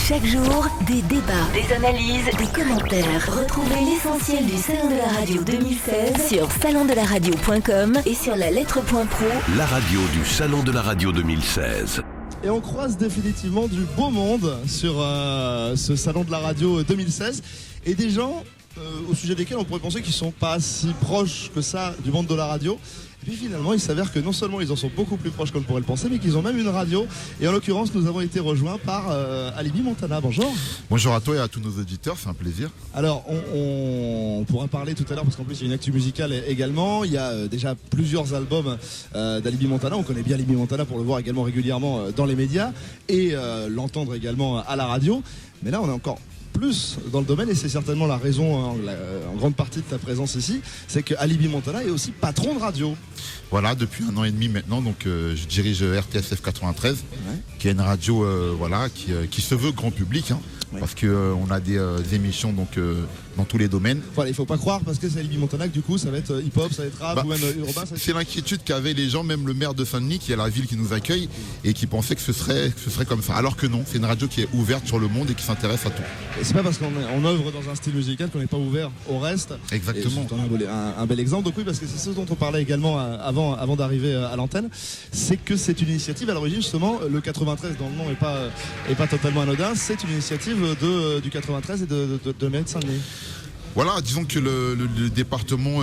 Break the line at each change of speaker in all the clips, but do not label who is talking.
Chaque jour, des débats, des analyses, des commentaires. Retrouvez l'essentiel du Salon de la Radio 2016 sur salondelaradio.com et sur la lettre.pro.
La radio du Salon de la Radio 2016.
Et on croise définitivement du beau monde sur ce Salon de la Radio 2016. Et des gens au sujet desquels on pourrait penser qu'ils ne sont pas si proches que ça du monde de la radio. Et puis finalement, il s'avère que non seulement ils en sont beaucoup plus proches qu'on ne pourrait le penser, mais qu'ils ont même une radio. Et en l'occurrence, nous avons été rejoints par Alibi Montana. Bonjour.
Bonjour à toi et à tous nos auditeurs, c'est un plaisir.
Alors, on pourra parler tout à l'heure, parce qu'en plus, il y a une actu musicale également. Il y a déjà plusieurs albums d'Alibi Montana. On connaît bien Alibi Montana pour le voir également régulièrement dans les médias et l'entendre également à la radio. Mais là, on est encore plus dans le domaine, et c'est certainement la raison en grande partie de ta présence ici, c'est que Alibi Montana est aussi patron de radio.
Voilà, depuis 1 an et demi maintenant, donc je dirige RTSF 93, qui est une radio qui se veut grand public, parce qu'on a des émissions donc dans tous les domaines.
Voilà, il faut pas croire parce que c'est Alibi Montana que du coup ça va être hip-hop, ça va être rap ou même urbain.
C'est l'inquiétude qu'avaient les gens, même le maire de Saint-Denis, qui est la ville qui nous accueille, et qui pensait que ce serait comme ça. Alors que non, c'est une radio qui est ouverte sur le monde et qui s'intéresse à tout.
Et c'est pas parce qu'on œuvre dans un style musical qu'on n'est pas ouvert au reste.
Exactement.
Et un bel exemple. Donc oui, parce que c'est ce dont on parlait également avant d'arriver à l'antenne, c'est que c'est une initiative à l'origine justement, le 93 dans le nom est pas totalement anodin, c'est une initiative du 93 et de la mairie de Saint-Denis.
Voilà, disons que le département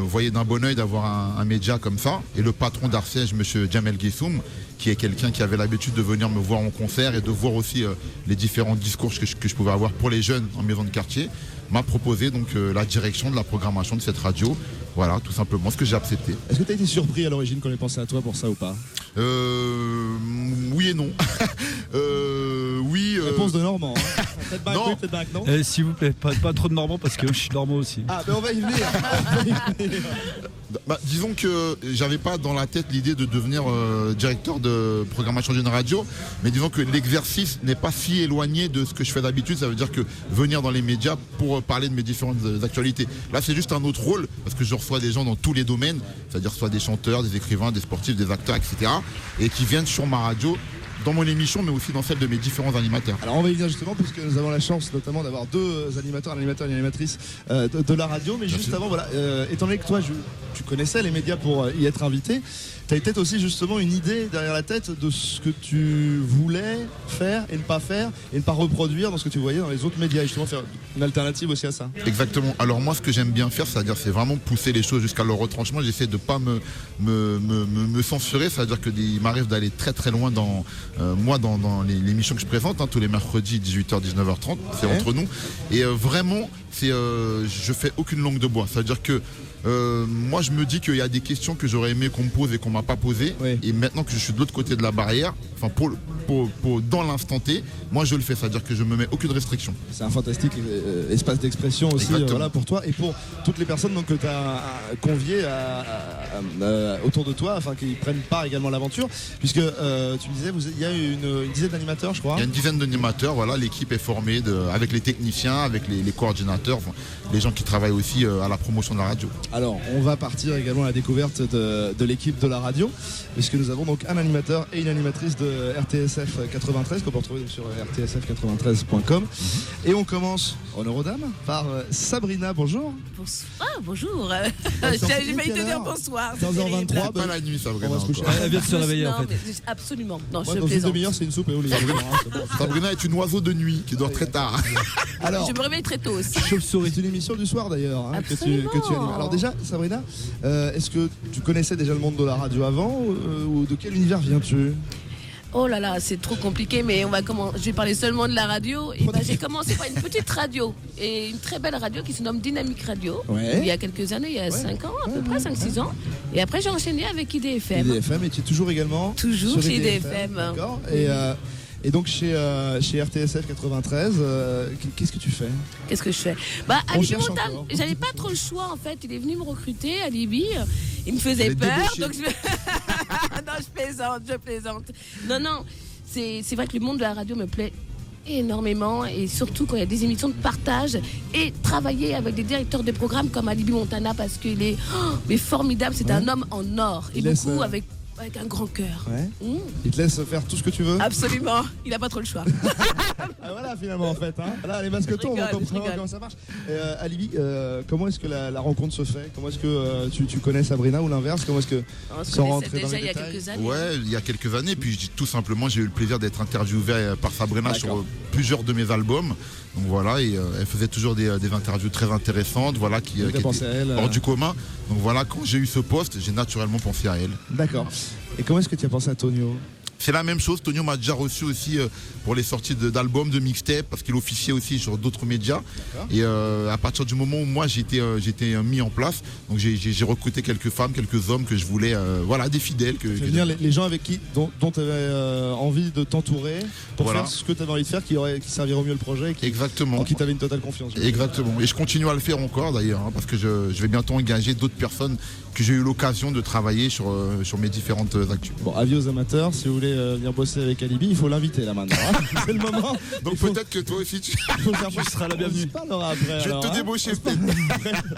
voyait d'un bon oeil d'avoir un média comme ça. Et le patron d'Arcège, M. Jamel Guessoum, qui est quelqu'un qui avait l'habitude de venir me voir en concert et de voir aussi les différents discours que je pouvais avoir pour les jeunes en maison de quartier, m'a proposé donc la direction de la programmation de cette radio. Voilà, tout simplement, ce que j'ai accepté.
Est-ce que tu as été surpris à l'origine quand on est pensé à toi pour ça ou pas ?
Oui et non. Oui.
Réponse de Normand. Peut-être bac, oui, peut-être bac, non ?
S'il vous plaît, pas trop de Normand parce que je suis Normand aussi.
Ah, mais on va y venir.
Disons que j'avais pas dans la tête l'idée de devenir directeur de programmation d'une radio, mais disons que l'exercice n'est pas si éloigné de ce que je fais d'habitude. Ça veut dire que venir dans les médias pour parler de mes différentes actualités. Là, c'est juste un autre rôle, parce que je reçois des gens dans tous les domaines, c'est-à-dire soit des chanteurs, des écrivains, des sportifs, des acteurs, etc., et qui viennent sur ma radio, dans mon émission, mais aussi dans celle de mes différents animateurs.
Alors on va y venir justement, puisque nous avons la chance notamment d'avoir deux animateurs et une animatrice de la radio. Mais juste avant, voilà, étant donné que toi tu connaissais les médias pour y être invité, tu as peut-être aussi justement une idée derrière la tête de ce que tu voulais faire et ne pas faire et ne pas reproduire dans ce que tu voyais dans les autres médias, et justement faire une alternative aussi à ça.
Exactement. Alors moi, ce que j'aime bien faire, c'est vraiment pousser les choses jusqu'à leur retranchement. J'essaie de pas me censurer, c'est-à-dire que il m'arrive d'aller très très loin dans l'émission que je présente, tous les mercredis 18h 19h30, c'est entre nous, et vraiment je fais aucune langue de bois, c'est-à-dire que moi je me dis qu'il y a des questions que j'aurais aimé qu'on me pose et qu'on m'a pas posées, et maintenant que je suis de l'autre côté de la barrière, enfin pour dans l'instant T, moi je le fais, c'est-à-dire que je me mets aucune restriction.
C'est un fantastique espace d'expression aussi, voilà, pour toi et pour toutes les personnes donc, que tu as conviées autour de toi, afin qu'ils prennent part également à l'aventure, puisque tu me disais, il y a une dizaine d'animateurs, je crois.
Il y a une dizaine d'animateurs, voilà, l'équipe est formée avec les techniciens, avec les coordinateurs, les gens qui travaillent aussi à la promotion de la radio.
Alors, on va partir également à la découverte de l'équipe de la radio, puisque nous avons donc un animateur et une animatrice de RTSF 93 qu'on peut retrouver sur rtsf93.com. Et on commence, honneur aux dames, par Sabrina. Bonjour.
Bonjour. J'ai failli te dire bonsoir.
15h23.
Pas la nuit, Sabrina.
On va se coucher.
Elle vient de se réveiller en fait.
Absolument. Non,
Moi,
je
dans une
plaisante.
demi-heure, c'est une soupe et au lit.
Sabrina est une oiseau de nuit qui dort très tard.
Alors,
Je me réveille très tôt aussi.
c'est une émission du soir d'ailleurs que tu animes. Alors déjà, Sabrina, est-ce que tu connaissais déjà le monde de la radio avant ou de quel univers viens-tu ?
Oh là là, c'est trop compliqué, mais je vais parler seulement de la radio. Et j'ai commencé par une petite radio, et une très belle radio qui se nomme Dynamique Radio, il y a quelques années, il y a 5 ans à peu près, 5-6 ans. Et après j'ai enchaîné avec IDFM.
IDFM, et tu es toujours également
Toujours chez IDFM.
D'accord. Et donc chez RTSF 93, qu'est-ce que tu fais ?
Qu'est-ce que je fais ? Alibi Montana, j'avais pas trop le choix en fait. Il est venu me recruter, Alibi. Il me faisait peur, donc non, je plaisante. Non, c'est vrai que le monde de la radio me plaît énormément, et surtout quand il y a des émissions de partage, et travailler avec des directeurs de programmes comme Alibi Montana, parce qu'il est formidable, c'est un homme en or, et beaucoup avec avec un grand cœur.
Ouais. Il te laisse faire tout ce que tu veux.
Absolument, il n'a pas trop le choix.
Ah, voilà finalement en fait. Hein. Là les masquetons, on comprend comment ça marche. Alibi, comment est-ce que la rencontre se fait? Comment est-ce que tu connais Sabrina ou l'inverse? Comment est-ce que
on se connaissait déjà il y a quelques années.
Ouais, il y a quelques années. Puis tout simplement, j'ai eu le plaisir d'être interviewé par Sabrina sur plusieurs de mes albums. Donc voilà, et elle faisait toujours des interviews très intéressantes, voilà, qui étaient hors du commun. Donc voilà, quand j'ai eu ce poste, j'ai naturellement pensé à elle.
D'accord. Et comment est-ce que tu as pensé à Tonio?
C'est la même chose. Tonio m'a déjà reçu aussi pour les sorties d'albums, de mixtapes, parce qu'il officiait aussi sur d'autres médias. Et à partir du moment où moi j'étais mis en place, donc j'ai recruté quelques femmes, quelques hommes que je voulais, voilà, des fidèles.
C'est-à-dire les gens avec dont tu avais envie de t'entourer pour faire ce que tu avais envie de faire, qui servirait au mieux le projet, en qui tu avais une totale confiance.
Exactement. Et je continue à le faire encore d'ailleurs, hein, parce que je vais bientôt engager d'autres personnes que j'ai eu l'occasion de travailler sur mes différentes actus.
Bon, avis aux amateurs, si vous voulez venir bosser avec Alibi, il faut l'inviter là maintenant. Hein. C'est le moment.
Donc peut-être que toi aussi tu
seras la bienvenue. Après,
je vais te débaucher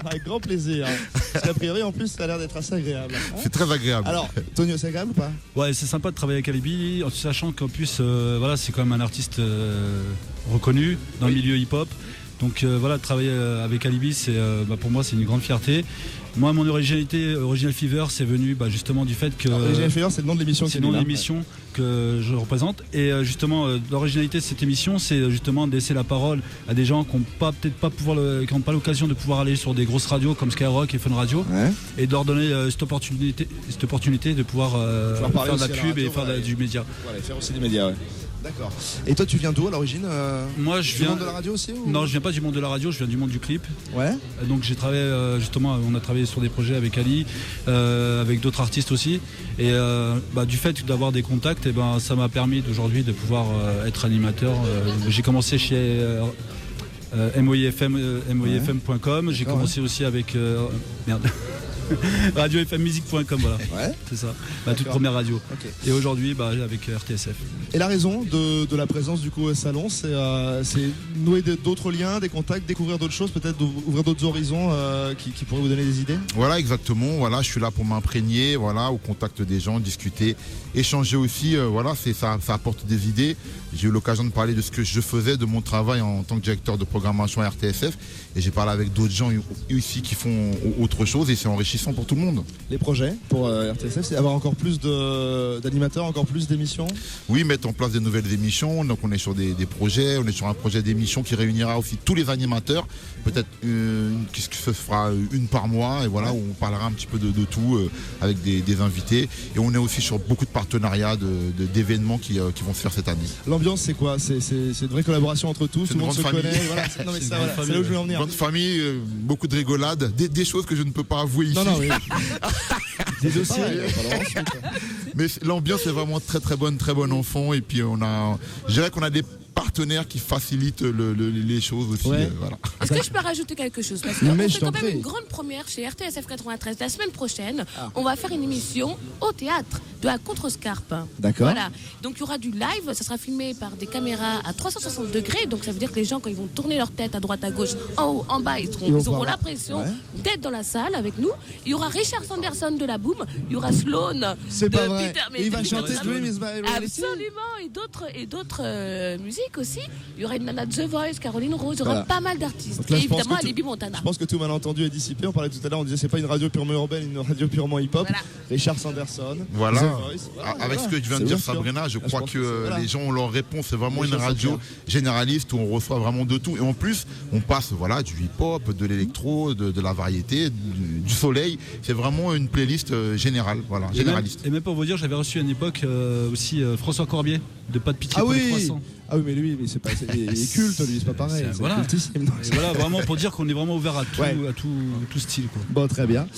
avec grand plaisir. Parce qu'a priori en plus ça a l'air d'être assez agréable. Hein.
C'est très agréable.
Alors, Tonio, c'est agréable ou pas?
Ouais, c'est sympa de travailler avec Alibi, en sachant qu'en plus voilà, c'est quand même un artiste reconnu dans le milieu hip-hop. Donc voilà, travailler avec Alibi, pour moi c'est une grande fierté. Moi, mon originalité, Original Fever, c'est venu justement du fait que...
Original Fever, c'est le nom de l'émission.
C'est le nom de l'émission que je représente. Et justement, l'originalité de cette émission, c'est justement de laisser la parole à des gens qui n'ont pas l'occasion de pouvoir aller sur des grosses radios comme Skyrock et Fun Radio, et de leur donner cette opportunité de pouvoir faire de la pub et faire du média.
Voilà, faire aussi des médias, ouais. D'accord. Et toi, tu viens d'où à l'origine?
Moi, je viens
du monde de la radio aussi ou...
Non, je viens pas du monde de la radio, je viens du monde du clip.
Ouais.
Donc j'ai travaillé justement, on a travaillé sur des projets avec Ali, avec d'autres artistes aussi. Et du fait d'avoir des contacts, ça m'a permis d'aujourd'hui de pouvoir être animateur. J'ai commencé chez moifm.com. J'ai commencé aussi avec radiofmmusique.com, voilà. Ouais. C'est ça, ma toute première radio. Okay. Et aujourd'hui avec RTSF.
Et la raison de la présence du coup au salon, c'est nouer d'autres liens, des contacts, découvrir d'autres choses, peut-être ouvrir d'autres horizons qui pourraient vous donner des idées?
Voilà, exactement. Voilà, je suis là pour m'imprégner, voilà, au contact des gens, discuter, échanger aussi. Voilà, ça apporte des idées. J'ai eu l'occasion de parler de ce que je faisais, de mon travail en tant que directeur de programmation à RTSF. Et j'ai parlé avec d'autres gens ici qui font autre chose et c'est enrichissant pour tout le monde.
Les projets pour RTSF, c'est avoir encore plus d'animateurs, encore plus d'émissions?
Oui, mettre en place des nouvelles émissions. Donc on est sur des projets, on est sur un projet d'émission qui réunira aussi tous les animateurs. Peut-être qu'est-ce que ce fera une par mois et voilà, où on parlera un petit peu de tout avec des invités. Et on est aussi sur beaucoup de partenariats, d'événements qui vont se faire cette année.
L'ambiance, c'est quoi? C'est une vraie collaboration entre tous, tout le monde se connaît. Voilà. Non, mais c'est là où je veux en venir.
Grande famille, beaucoup de rigolades, des choses que je ne peux pas avouer ici.
Non, oui.
Des dossiers. Mais l'ambiance est vraiment très très bonne, très bon enfant. Et puis je dirais qu'on a des partenaires qui facilitent les choses aussi. Voilà.
Est-ce que je peux rajouter quelque chose? Parce qu'on fait quand même une grande première chez RTSF 93. La semaine prochaine, on va faire une émission au théâtre de la Contrescarpe.
D'accord.
Voilà. Donc il y aura du live, ça sera filmé par des caméras à 360 degrés. Donc ça veut dire que les gens, quand ils vont tourner leur tête à droite, à gauche, en haut, en bas, ils auront l'impression d'être dans la salle avec nous. Il y aura Richard Sanderson de la Boom, il y aura Sloan
de
Peter.
Et il va chanter Dream is my reality.
Absolument. Et d'autres musiques aussi. Il y aura une nana de The Voice, Caroline Rose, il y aura pas mal d'artistes.
Là,
et évidemment Alibi Montana.
Je pense que tout malentendu est dissipé. On parlait tout à l'heure, on disait c'est pas une radio purement urbaine, une radio purement hip-hop. Voilà. Richard Sanderson.
Voilà. Avec ce que tu viens de dire, Sabrina, je crois que les gens ont leur réponse. C'est vraiment une radio généraliste où on reçoit vraiment de tout. Et en plus, on passe du hip-hop, de l'électro, de la variété, du soleil. C'est vraiment une playlist générale, voilà, généraliste.
Et même pour vous dire, j'avais reçu à une époque aussi François Corbier de Pas de pitié pour les croissants.
Ah oui, mais lui, il est culte, lui, c'est pas pareil. C'est cultissime.
Voilà, vraiment pour dire qu'on est vraiment ouvert à tout style, quoi.
Bon, très bien.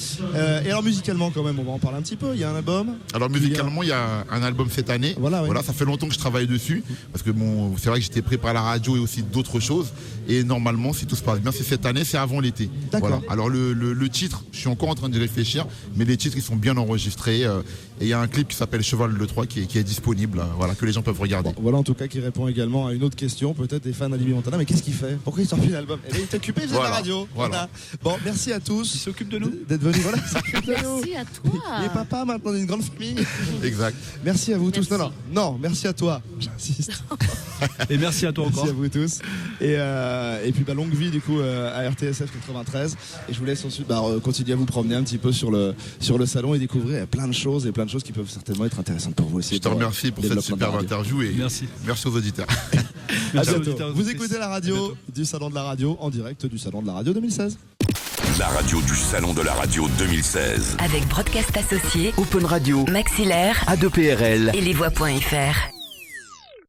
Et alors musicalement, quand même, on va en parler un petit peu. Il y a un album.
Alors musicalement, il y a un album cette année. Voilà, ça fait longtemps que je travaille dessus parce que c'est vrai que j'étais pris par la radio et aussi d'autres choses. Et normalement, si tout se passe bien, c'est cette année, c'est avant l'été.
D'accord.
Voilà. Alors le titre, je suis encore en train d'y réfléchir, mais les titres ils sont bien enregistrés. Et il y a un clip qui s'appelle Cheval le 3 qui est disponible, que les gens peuvent regarder.
Bon, voilà en tout cas qui répond également également à une autre question, peut-être des fans d'Alibi Montana. Mais qu'est-ce qu'il fait? Pourquoi il sort plus l'album? Eh bien, il est occupé, il faisait de la radio. Voilà. Bon, merci à tous.
Il s'occupe de nous.
D'être venus. Voilà, il s'occupe de nous.
Merci à toi.
Il est papa maintenant d'une grande famille.
Exact.
Merci à vous tous.
Merci.
Non, merci à toi. J'insiste.
Et merci à toi encore.
Merci à vous tous. Et puis longue vie du coup à RTSF 93. Et je vous laisse ensuite continuer à vous promener un petit peu sur le salon et découvrir plein de choses qui peuvent certainement être intéressantes pour vous aussi.
Je te remercie pour cette superbe interview et merci aux auditeurs.
À bientôt. Vous écoutez la radio du Salon de la Radio en direct du Salon de la Radio 2016.
La radio du Salon de la Radio 2016.
Avec Broadcast Associés,
Open Radio,
Maxillaire
A2PRL
et lesvoix.fr.